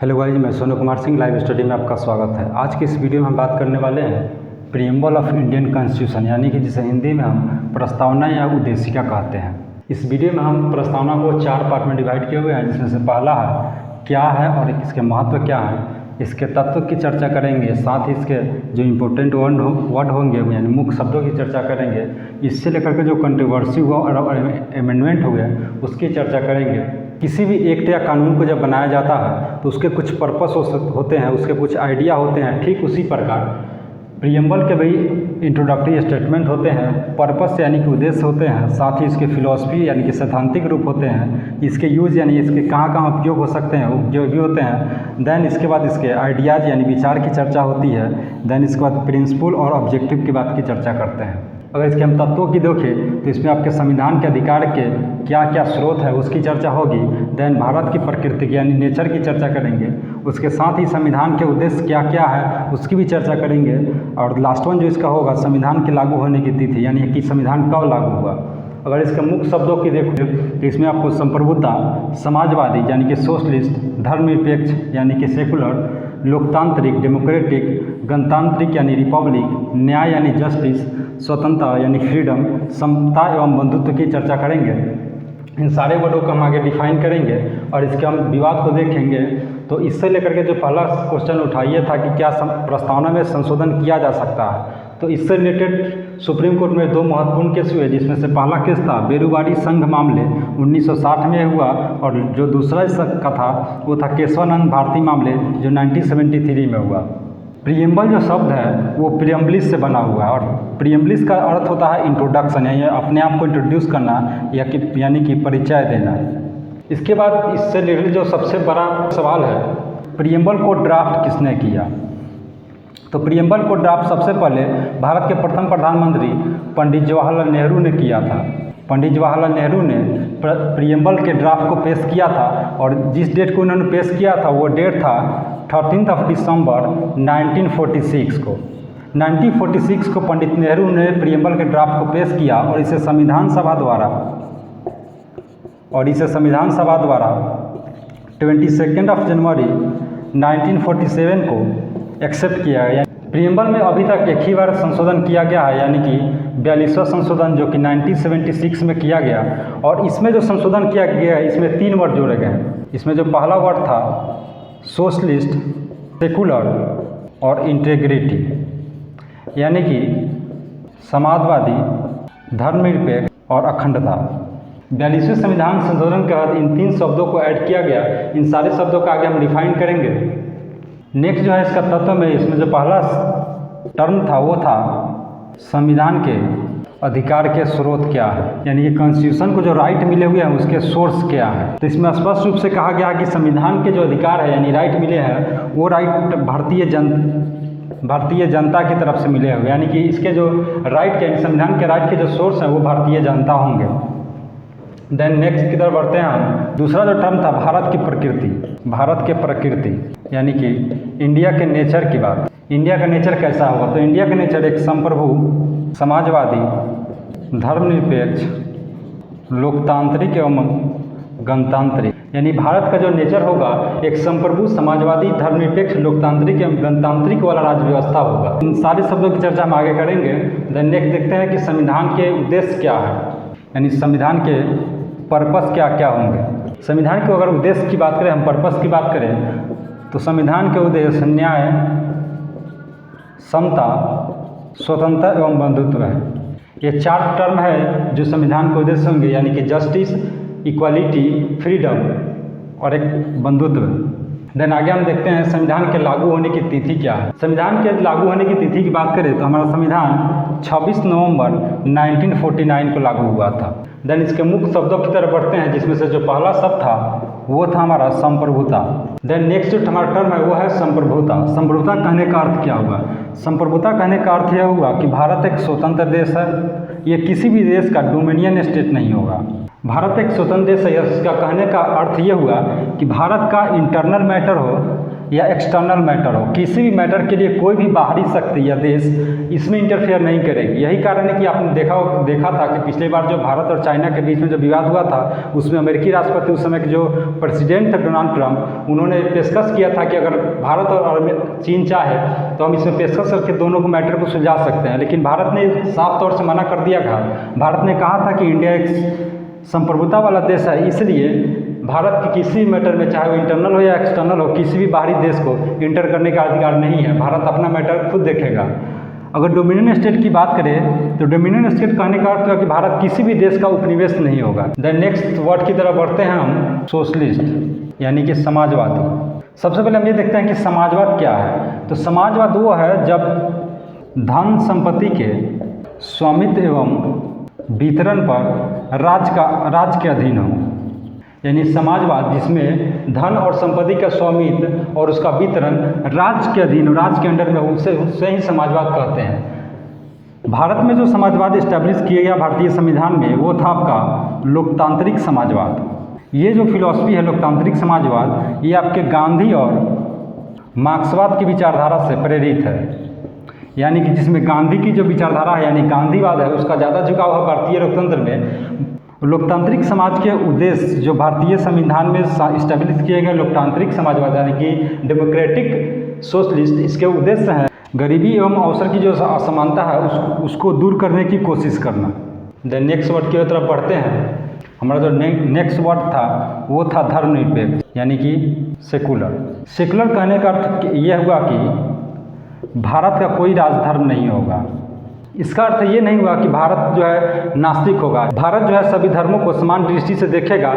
Hello guys, मैं Sonu Kumar Singh live study में आपका स्वागत है। आज की इस वीडियो में हम बात करने वाले हैं प्रीएम्बल ऑफ इंडियन कॉन्स्टिट्यूशन, यानी कि जिसे हिंदी में हम प्रस्तावना या उद्देशिका कहते हैं। इस वीडियो में हम प्रस्तावना को 4 पार्ट में डिवाइड किए हुए हैं, जिसमें से पहला है क्या है और इसके महत्व क्या है, इसके तत्व की चर्चा करेंगे, साथ ही इसके जो इम्पोर्टेंट वर्ड होंगे यानी मुख्य शब्दों की चर्चा करेंगे, इससे लेकर के जो कंट्रोवर्सी हुआ और अमेंडमेंट हुए उसकी चर्चा करेंगे। किसी भी एक्ट या कानून को जब बनाया जाता है तो उसके कुछ पर्पस होते हैं, उसके कुछ आइडिया होते हैं। ठीक उसी प्रकार प्रीएम्बल के भी इंट्रोडक्टरी स्टेटमेंट होते हैं, पर्पस यानी कि उद्देश्य होते हैं, साथ ही इसके फिलॉसफी यानी कि सैद्धांतिक रूप होते हैं, इसके यूज यानी इसके कहाँ कहाँ उपयोग हो सकते हैं उपयोगी होते हैं। देन इसके बाद इसके आइडियाज़ यानी विचार की चर्चा होती है। देन इसके बाद प्रिंसिपल और ऑब्जेक्टिव की बात की चर्चा करते हैं। अगर इसके हम तत्वों की देखें तो इसमें आपके संविधान के अधिकार के क्या क्या स्रोत है उसकी चर्चा होगी। देन भारत की प्रकृति यानी नेचर की चर्चा करेंगे। उसके साथ ही संविधान के उद्देश्य क्या क्या है उसकी भी चर्चा करेंगे। और लास्ट वन जो इसका होगा संविधान के लागू होने की तिथि, यानी कि संविधान कब लागू हुआ। अगर इसके मुख्य शब्दों की देखो तो इसमें आपको संप्रभुता, समाजवादी यानी कि सोशलिस्ट, धर्मनिरपेक्ष यानी कि सेकुलर, लोकतांत्रिक डेमोक्रेटिक, गणतांत्रिक यानी रिपब्लिक, न्याय यानी जस्टिस, स्वतंत्रता यानी फ्रीडम, समता एवं बंधुत्व की चर्चा करेंगे। इन सारे वर्डों को हम आगे डिफाइन करेंगे और इसके हम विवाद को देखेंगे। तो इससे लेकर के जो पहला क्वेश्चन उठाइए था कि क्या प्रस्तावना में संशोधन किया जा सकता है, तो इससे रिलेटेड सुप्रीम कोर्ट में 2 महत्वपूर्ण केस हुए, जिसमें से पहला केस था बेरुवाड़ी संघ मामले 1960 में हुआ और जो दूसरा का था वो था केशवानंद भारती मामले जो 1973 में हुआ। प्रीएम्बल जो शब्द है वो प्रीएम्बलिस से बना हुआ है और प्रीएम्बलिस का अर्थ होता है इंट्रोडक्शन, यानी अपने आप को इंट्रोड्यूस करना यानी कि परिचय देना। इसके बाद इससे रिलेटेड जो सबसे बड़ा सवाल है, प्रीएम्बल को ड्राफ्ट किसने किया। तो प्रीएम्बल को ड्राफ्ट सबसे पहले भारत के प्रथम प्रधानमंत्री पंडित जवाहरलाल नेहरू ने किया था। पंडित जवाहरलाल नेहरू ने प्रीएम्बल के ड्राफ्ट को पेश किया था और जिस डेट को उन्होंने पेश किया था वो डेट था 13 दिसंबर 1946 को। 1946 को पंडित नेहरू ने प्रीएम्बल के ड्राफ्ट को पेश किया और इसे संविधान सभा द्वारा 22 जनवरी 1947 को एक्सेप्ट किया गया। प्रीएम्बल में अभी तक एक ही बार संशोधन किया गया है, यानी कि 42वां संशोधन जो कि 1976 में किया गया। और इसमें जो संशोधन किया गया है इसमें 3 वर्ड जोड़े गए हैं। इसमें जो पहला वर्ड था सोशलिस्ट, सेकुलर और इंटीग्रिटी, यानी कि समाजवादी, धर्मनिरपेक्ष और अखंडता। 42वें संविधान संशोधन के बाद इन 3 शब्दों को ऐड किया गया। इन सारे शब्दों का आगे हम डिफाइन करेंगे। नेक्स्ट जो है इसका तत्व में इसमें जो पहला टर्म था वो था संविधान के अधिकार के स्रोत क्या है, यानी कि कॉन्स्टिट्यूशन को जो राइट मिले हुए हैं उसके सोर्स क्या है। तो इसमें स्पष्ट रूप से कहा गया कि संविधान के जो अधिकार है यानी राइट मिले हैं वो राइट भारतीय जनता की तरफ से मिले हुए, यानी कि इसके जो राइट के संविधान के राइट के जो सोर्स हैं वो भारतीय जनता होंगे। देन नेक्स्ट की तरफ बढ़ते हैं हम। दूसरा जो टर्म था भारत के प्रकृति यानी कि इंडिया के नेचर की बात। इंडिया का नेचर कैसा होगा, तो इंडिया का नेचर एक संप्रभु, समाजवादी, धर्मनिरपेक्ष, लोकतांत्रिक एवं गणतांत्रिक, यानी भारत का जो नेचर होगा एक संप्रभु, समाजवादी, धर्मनिरपेक्ष, लोकतांत्रिक एवं गणतांत्रिक वाला राज्य व्यवस्था होगा। इन सारे शब्दों की चर्चा हम आगे करेंगे। देन नेक्स्ट देखते हैं कि संविधान के उद्देश्य क्या है, यानी संविधान के पर्पस क्या क्या होंगे। संविधान के अगर उद्देश्य की बात करें, हम पर्पस की बात करें, तो संविधान के उद्देश्य न्याय, समता, स्वतंत्रता एवं बंधुत्व है। ये 4 टर्म है जो संविधान के उद्देश्य होंगे, यानी कि जस्टिस, इक्वालिटी, फ्रीडम और एक बंधुत्व। देन आगे हम देखते हैं संविधान के लागू होने की तिथि क्या है। संविधान के लागू होने की तिथि की बात करें तो हमारा संविधान 26 नवंबर 1949 को लागू हुआ था। देन इसके मुख्य शब्दों की तरफ बढ़ते हैं, जिसमें से जो पहला शब्द था वो था हमारा संप्रभुता। देन नेक्स्ट जो हमारा टर्म है वो है संप्रभुता। संप्रभुता कहने का अर्थ क्या हुआ, संप्रभुता कहने का अर्थ यह हुआ कि भारत एक स्वतंत्र देश है, ये किसी भी देश का डोमिनियन स्टेट नहीं होगा। भारत एक स्वतंत्र देश है, इसका कहने का अर्थ ये हुआ कि भारत का इंटरनल मैटर हो या एक्सटर्नल मैटर हो, किसी भी मैटर के लिए कोई भी बाहरी शक्ति या देश इसमें इंटरफेयर नहीं करेगी। यही कारण है कि आपने देखा था कि पिछली बार जो भारत और चाइना के बीच में जो विवाद हुआ था, उसमें अमेरिकी राष्ट्रपति उस समय के जो प्रेसिडेंट थे डोनाल्ड ट्रंप, उन्होंने पेशकश किया था कि अगर भारत और चीन चाहे तो हम इसमें पेशकश करके दोनों को मैटर को सुलझा सकते हैं। लेकिन भारत ने साफ तौर से मना कर दिया था। भारत ने कहा था कि इंडिया एक संप्रभुता वाला देश है, इसलिए भारत के किसी मैटर में, चाहे वो इंटरनल हो या एक्सटर्नल हो, किसी भी बाहरी देश को इंटर करने का अधिकार नहीं है। भारत अपना मैटर खुद देखेगा। अगर डोमिनियन स्टेट की बात करें तो डोमिनियन स्टेट कहने का अर्थ है कि भारत किसी भी देश का उपनिवेश नहीं होगा। देन नेक्स्ट वर्ड की तरफ बढ़ते हैं हम, सोशलिस्ट यानी कि समाजवादी। सबसे पहले हम ये देखते हैं कि समाजवाद क्या है। तो समाजवाद वो है जब धन संपत्ति के स्वामित्व एवं वितरण पर राज्य के अधीन हो, यानी समाजवाद जिसमें धन और संपत्ति का स्वामित्व और उसका वितरण राज्य के अधीन, राज्य के अंडर में, उसे ही समाजवाद कहते हैं। भारत में जो समाजवाद इस्टेब्लिश किया गया भारतीय संविधान में, वो था आपका लोकतांत्रिक समाजवाद। ये जो फिलॉसफी है लोकतांत्रिक समाजवाद, ये आपके गांधी और मार्क्सवाद की विचारधारा से प्रेरित है। यानी कि जिसमें गांधी की जो विचारधारा है यानी गांधीवाद है, उसका ज़्यादा झुकाव है भारतीय लोकतंत्र में। लोकतांत्रिक समाज के उद्देश्य जो भारतीय संविधान में इस्टेब्लिश किए गए लोकतांत्रिक समाजवाद यानी कि डेमोक्रेटिक सोशलिस्ट, इसके उद्देश्य हैं गरीबी एवं अवसर की जो असमानता है उसको दूर करने की कोशिश करना। देन नेक्स्ट वर्ड की तरफ बढ़ते हैं। हमारा जो नेक्स्ट वर्ड था वो था धर्मनिरपेक्ष यानी कि सेकुलर। सेकुलर कहने का अर्थ यह हुआ कि भारत का कोई राजधर्म नहीं होगा। इसका अर्थ ये नहीं हुआ कि भारत जो है नास्तिक होगा। भारत जो है सभी धर्मों को समान दृष्टि से देखेगा।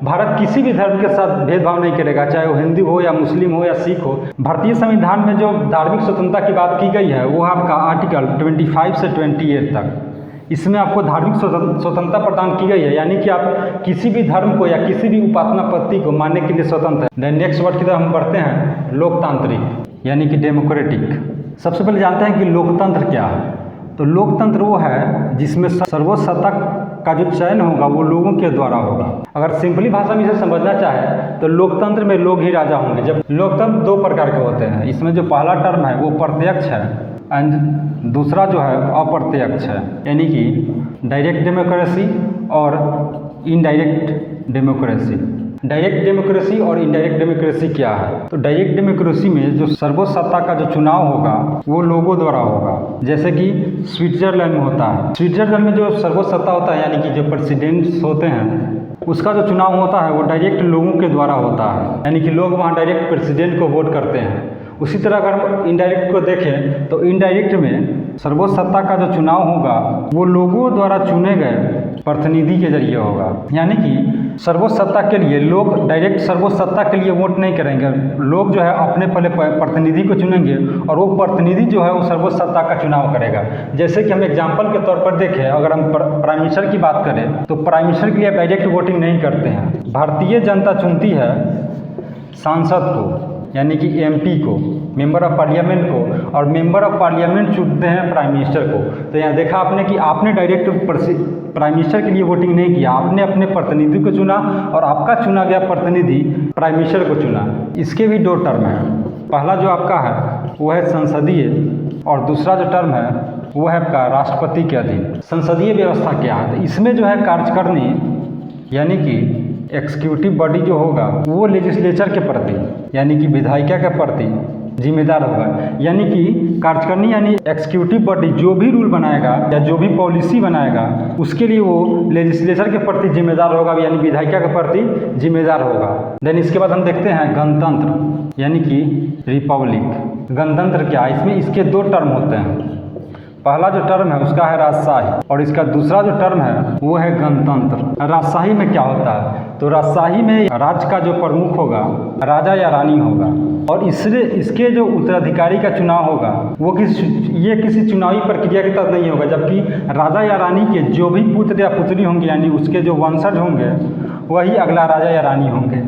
भारत किसी भी धर्म के साथ भेदभाव नहीं करेगा, चाहे वो हिंदू हो या मुस्लिम हो या सिख हो। भारतीय संविधान में जो धार्मिक स्वतंत्रता की बात की गई है वो आपका आर्टिकल 25 से 28 तक, इसमें आपको धार्मिक स्वतंत्रता प्रदान की गई है, यानी कि आप किसी भी धर्म को या किसी भी उपासना पद्धति को मानने के लिए स्वतंत्र है। देन नेक्स्ट वर्ड की तरफ हम बढ़ते हैं, लोकतांत्रिक यानी कि डेमोक्रेटिक। सबसे पहले जानते हैं कि लोकतंत्र क्या है। तो लोकतंत्र वो है जिसमें सर्वोच्च सत्ता का जो चयन होगा वो लोगों के द्वारा होगा। अगर सिंपली भाषा में इसे समझना चाहे तो लोकतंत्र में लोग ही राजा होंगे। जब लोकतंत्र दो प्रकार के होते हैं, इसमें जो पहला टर्म है वो प्रत्यक्ष है एंड दूसरा जो है अप्रत्यक्ष है, यानी कि डायरेक्ट डेमोक्रेसी और इनडायरेक्ट डेमोक्रेसी। डायरेक्ट डेमोक्रेसी और इनडायरेक्ट डेमोक्रेसी क्या है? तो डायरेक्ट डेमोक्रेसी में जो सर्वोच्च सत्ता का जो चुनाव होगा वो लोगों द्वारा होगा, जैसे कि स्विट्जरलैंड में होता है। स्विट्जरलैंड में जो सर्वोच्च सत्ता होता है यानी कि जो प्रेसिडेंट्स होते हैं उसका जो चुनाव होता है वो डायरेक्ट लोगों के द्वारा होता है, यानी कि लोग वहाँ डायरेक्ट प्रेसिडेंट को वोट करते हैं। उसी तरह अगर हम इनडायरेक्ट को देखें तो इनडायरेक्ट में सर्वोच्च सत्ता का जो चुनाव होगा वो लोगों द्वारा चुने गए प्रतिनिधि के जरिए होगा, यानी कि सर्वोच्च सत्ता के लिए लोग डायरेक्ट सर्वोच्च सत्ता के लिए वोट नहीं करेंगे। लोग जो है अपने पहले प्रतिनिधि को चुनेंगे और वो प्रतिनिधि जो है वो सर्वोच्च सत्ता का चुनाव करेगा। जैसे कि हम एग्जाम्पल के तौर पर देखें, अगर हम प्राइम मिनिस्टर की बात करें तो प्राइम मिनिस्टर के लिए डायरेक्ट वोटिंग नहीं करते हैं। भारतीय जनता चुनती है सांसद को यानी कि एमपी को, मेंबर ऑफ पार्लियामेंट को, और मेंबर ऑफ पार्लियामेंट चुनते हैं प्राइम मिनिस्टर को। तो यहाँ देखा आपने कि आपने डायरेक्ट प्राइम मिनिस्टर के लिए वोटिंग नहीं किया, आपने अपने प्रतिनिधि को चुना और आपका चुना गया प्रतिनिधि प्राइम मिनिस्टर को चुना। इसके भी दो टर्म हैं, पहला जो आपका है वो है संसदीय और दूसरा जो टर्म है वो है आपका राष्ट्रपति के अधीन। संसदीय व्यवस्था क्या है? तो इसमें जो है कार्यकारिणी यानी कि एक्सिक्यूटिव बॉडी जो होगा वो लेजिस्लेचर के प्रति यानी कि विधायिका के प्रति जिम्मेदार होगा, यानी कि कार्यकारिणी यानी एक्सिक्यूटिव बॉडी जो भी रूल बनाएगा या जो भी पॉलिसी बनाएगा उसके लिए वो लेजिस्लेचर के प्रति जिम्मेदार होगा, यानी विधायिका के प्रति जिम्मेदार होगा। देन इसके बाद हम देखते हैं गणतंत्र यानी कि रिपब्लिक। गणतंत्र क्या है? इसमें इसके दो टर्म होते हैं, पहला जो टर्म है उसका है राजशाही और इसका दूसरा जो टर्म है वो है गणतंत्र। राजशाही में क्या होता है? तो राजशाही में राज्य का जो प्रमुख होगा राजा या रानी होगा और इसके जो उत्तराधिकारी का चुनाव होगा वो किसी चुनावी प्रक्रिया के तहत नहीं होगा, जबकि राजा या रानी के जो भी पुत्र या पुत्री होंगे यानी उसके जो वंशज होंगे वही अगला राजा या रानी होंगे।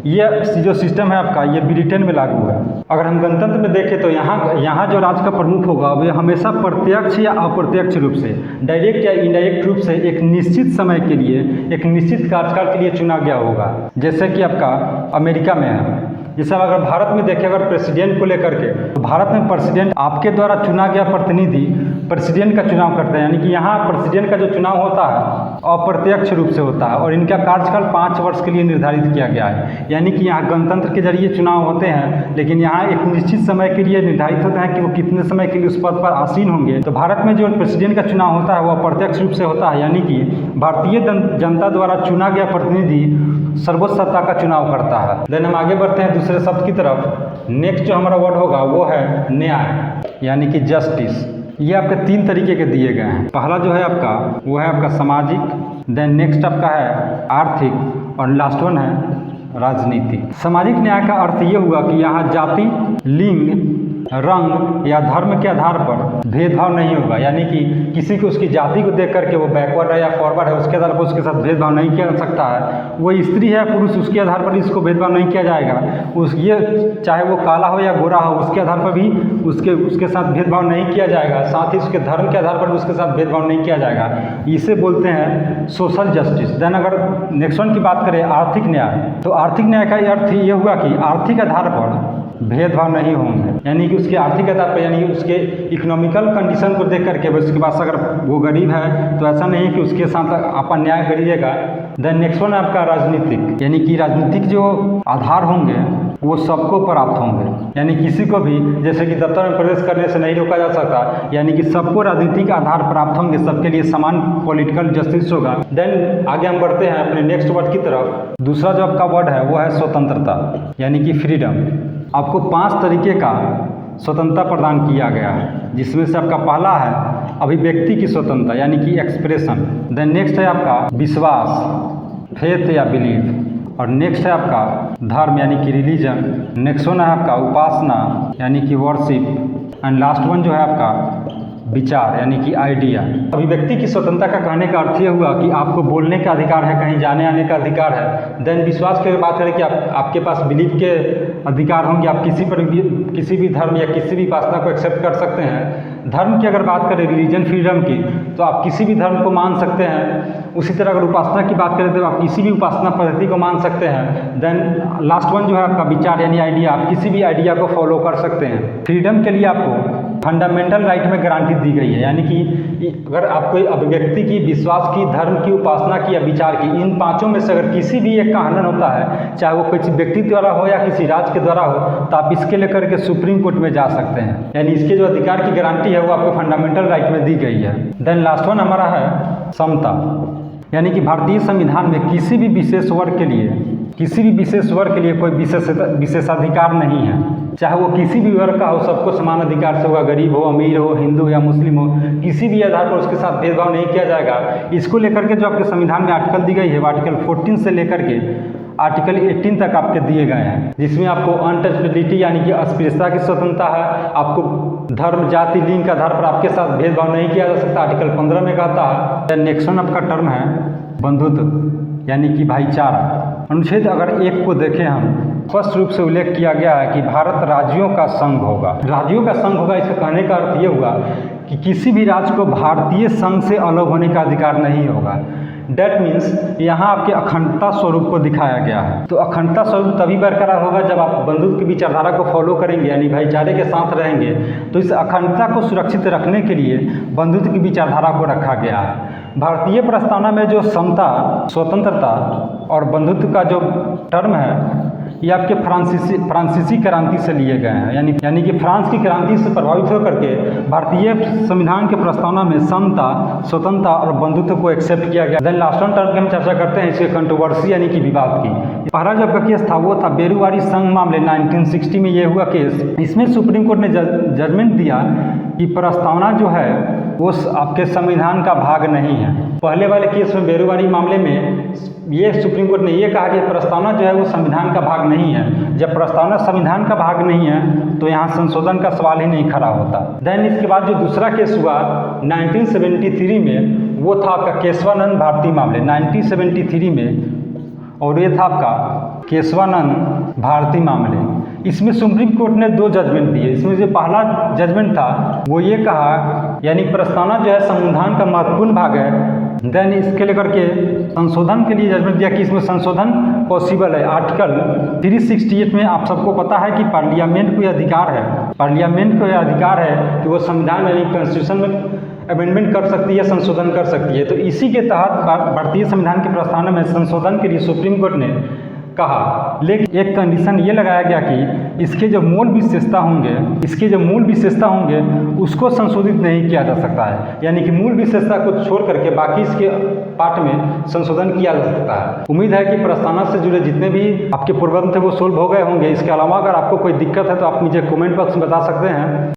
ये जो सिस्टम है आपका ये ब्रिटेन में लागू है। अगर हम गणतंत्र में देखें तो यहाँ जो राज्य का प्रमुख होगा वे हमेशा प्रत्यक्ष या अप्रत्यक्ष रूप से, डायरेक्ट या इनडायरेक्ट रूप से एक निश्चित समय के लिए, एक निश्चित कार्यकाल के लिए चुना गया होगा। जैसे कि आपका अमेरिका में है जैसे अगर भारत में देखें अगर प्रेसिडेंट को लेकर के, तो भारत में प्रेसिडेंट आपके द्वारा चुना गया प्रतिनिधि प्रेसिडेंट का चुनाव करते हैं, यानी कि यहाँ प्रेसिडेंट का जो चुनाव होता है अप्रत्यक्ष रूप से होता है और इनका कार्यकाल 5 वर्ष के लिए निर्धारित किया गया है। यानी कि यहाँ गणतंत्र के जरिए चुनाव होते हैं, लेकिन यहाँ एक निश्चित समय के लिए निर्धारित होता है कि वो कितने समय के लिए उस पद पर आसीन होंगे। तो भारत में जो प्रेसिडेंट का चुनाव होता है वो अप्रत्यक्ष रूप से होता है, यानी कि भारतीय जनता द्वारा चुना गया प्रतिनिधि सर्वोच्च सत्ता का चुनाव करता है। देन हम आगे बढ़ते हैं दूसरे शब्द की तरफ। नेक्स्ट जो हमारा वर्ड होगा वो है न्याय, यानी कि जस्टिस। ये आपके 3 तरीके के दिए गए हैं। पहला जो है आपका वो है आपका सामाजिक, देन नेक्स्ट आपका है आर्थिक और लास्ट वन है राजनीतिक। सामाजिक न्याय का अर्थ ये हुआ कि यहाँ जाति, लिंग, रंग या धर्म के आधार पर भेदभाव नहीं होगा, यानी कि किसी को उसकी जाति को देख करके वो बैकवर्ड है या फॉरवर्ड है उसके आधार पर उसके साथ भेदभाव नहीं किया जा सकता है। वो स्त्री है पुरुष उसके आधार पर इसको भेदभाव नहीं किया जाएगा। ये चाहे वो काला हो या गोरा हो उसके आधार पर भी उसके साथ भेदभाव नहीं किया जाएगा। साथ ही उसके धर्म के आधार पर भी उसके साथ भेदभाव नहीं किया जाएगा। इसे बोलते हैं सोशल जस्टिस। देन अगर नेक्स्ट वन की बात करें आर्थिक न्याय, तो आर्थिक न्याय का अर्थ ये हुआ कि आर्थिक आधार पर भेदभाव नहीं होंगे, यानी कि उसके आर्थिक आधार पर, यानी उसके इकोनॉमिकल कंडीशन को देख करके उसके पास अगर वो गरीब है तो ऐसा नहीं है कि उसके साथ आप अन्याय करिएगा। देन नेक्स्ट वन है आपका राजनीतिक, यानी कि राजनीतिक जो आधार होंगे वो सबको प्राप्त होंगे, यानी किसी को भी जैसे कि दफ्तर में प्रवेश करने से नहीं रोका जा सकता, यानी कि सबको राजनीतिक आधार प्राप्त होंगे, सबके लिए समान पॉलिटिकल जस्टिस होगा। देन आगे हम बढ़ते हैं अपने नेक्स्ट वर्ड की तरफ। दूसरा जो आपका वर्ड है वो है स्वतंत्रता, यानी कि फ्रीडम। आपको 5 तरीके का स्वतंत्रता प्रदान किया गया है, जिसमें से आपका पहला है अभिव्यक्ति की स्वतंत्रता, यानी कि एक्सप्रेशन। देन नेक्स्ट है आपका विश्वास, फेथ या बिलीफ, और नेक्स्ट है आपका धर्म यानी कि रिलीजन। नेक्स्ट वन है आपका उपासना यानी कि वर्शिप, एंड लास्ट वन जो है आपका विचार यानी कि आइडिया। अभिव्यक्ति की स्वतंत्रता का कहने का अर्थ ये हुआ कि आपको बोलने का अधिकार है, कहीं जाने आने का अधिकार है। देन विश्वास की बात करें कि आपके पास बिलीफ के अधिकार होंगे, आप किसी भी धर्म या किसी भी उपासना को एक्सेप्ट कर सकते हैं। धर्म की अगर बात करें रिलीजन फ्रीडम की, तो आप किसी भी धर्म को मान सकते हैं। उसी तरह अगर उपासना की बात करें तो आप किसी भी उपासना पद्धति को मान सकते हैं। देन लास्ट वन जो है आपका विचार यानी आइडिया, आप किसी भी आइडिया को फॉलो कर सकते हैं। फ्रीडम के लिए आपको फंडामेंटल राइट में गारंटी दी गई है, यानी कि अगर आप कोई अभिव्यक्ति की, विश्वास की, धर्म की, उपासना की या विचार की, इन 5 में से अगर किसी भी एक का हनन होता है, चाहे वो किसी व्यक्ति द्वारा हो या किसी राज्य के द्वारा हो, तो आप इसके लेकर के सुप्रीम कोर्ट में जा सकते हैं। यानी इसके जो अधिकार की गारंटी है वो आपको फंडामेंटल राइट में दी गई है। देन लास्ट वन हमारा है समता, यानी कि भारतीय संविधान में किसी भी विशेष वर्ग के लिए कोई विशेषाधिकार नहीं है, चाहे वो किसी भी वर्ग का हो, सबको समान अधिकार से होगा, गरीब हो, अमीर हो, हिंदू या मुस्लिम हो, किसी भी आधार पर उसके साथ भेदभाव नहीं किया जाएगा। इसको लेकर के जो आपके संविधान में आर्टिकल दी गई है, आर्टिकल 14 से लेकर के आर्टिकल 18 तक आपके दिए गए हैं, जिसमें आपको अनटचेबिलिटी यानी कि अस्पृश्यता की स्वतंत्रता है। आपको धर्म, जाति, लिंग के आधार पर आपके साथ भेदभाव नहीं किया जा सकता, आर्टिकल 15 में कहता है। नेक्स्ट वन आपका टर्म है बंधुत्व यानी कि भाईचारा। अनुच्छेद अगर 1 को देखें हम, स्पष्ट रूप से उल्लेख किया गया है कि भारत राज्यों का संघ होगा। राज्यों का संघ होगा, इसका कहने का अर्थ ये हुआ कि किसी भी राज्य को भारतीय संघ से अलग होने का अधिकार नहीं होगा। डैट मीन्स यहाँ आपके अखंडता स्वरूप को दिखाया गया है। तो अखंडता स्वरूप तभी बरकरार होगा जब आप बंधुत्व की विचारधारा को फॉलो करेंगे, यानी भाईचारे के साथ रहेंगे। तो इस अखंडता को सुरक्षित रखने के लिए बंधुत्व की विचारधारा को रखा गया है। भारतीय प्रस्तावना में जो समता, स्वतंत्रता और बंधुत्व का जो टर्म है, ये आपके फ्रांसीसी क्रांति से लिए गए हैं, यानी कि फ्रांस की क्रांति से प्रभावित होकर के भारतीय संविधान के प्रस्तावना में समता, स्वतंत्रता और बंधुत्व को एक्सेप्ट किया गया। देन लास्ट वन टर्म की हम चर्चा करते हैं इसके कंट्रोवर्सी यानी कि विवाद की। पहला जो आपका केस था वो था बेरुवारी संघ मामले 1960 में ये हुआ केस। इसमें सुप्रीम कोर्ट ने जजमेंट दिया कि प्रस्तावना जो है वो आपके संविधान का भाग नहीं है। पहले वाले केस में बेरुवारी मामले में ये सुप्रीम कोर्ट ने ये कहा कि प्रस्तावना जो है वो संविधान का भाग नहीं है। जब प्रस्तावना संविधान का भाग नहीं है तो यहाँ संशोधन का सवाल ही नहीं खड़ा होता। देन इसके बाद जो दूसरा केस हुआ 1973 में, वो था आपका केशवानंद भारती मामले 1973 में, और ये था आपका केशवानंद भारती मामले। इसमें सुप्रीम कोर्ट ने 2 जजमेंट दिए। इसमें जो पहला जजमेंट था वो ये कहा, यानी प्रस्तावना जो है संविधान का महत्वपूर्ण भाग है, देन इसके लेकर के संशोधन के लिए जजमेंट दिया कि इसमें संशोधन पॉसिबल है। आर्टिकल 368 में आप सबको पता है कि पार्लियामेंट को यह अधिकार है, पार्लियामेंट को यह अधिकार है कि वो संविधान यानी कॉन्स्टिट्यूशन में अमेंडमेंट कर सकती है, संशोधन कर सकती है। तो इसी के तहत भारतीय संविधान के प्रस्तावना में संशोधन के लिए सुप्रीम कोर्ट ने कहा, लेकिन एक कंडीशन ये लगाया गया कि इसके जो मूल विशेषता होंगे उसको संशोधित नहीं किया जा सकता है, यानी कि मूल विशेषता को छोड़ करके बाकी इसके पार्ट में संशोधन किया जा सकता है। उम्मीद है कि प्रस्तावना से जुड़े जितने भी आपके प्रॉब्लम थे वो सोल्व हो गए होंगे। इसके अलावा अगर आपको कोई दिक्कत है तो आप मुझे कमेंट बॉक्स में बता सकते हैं।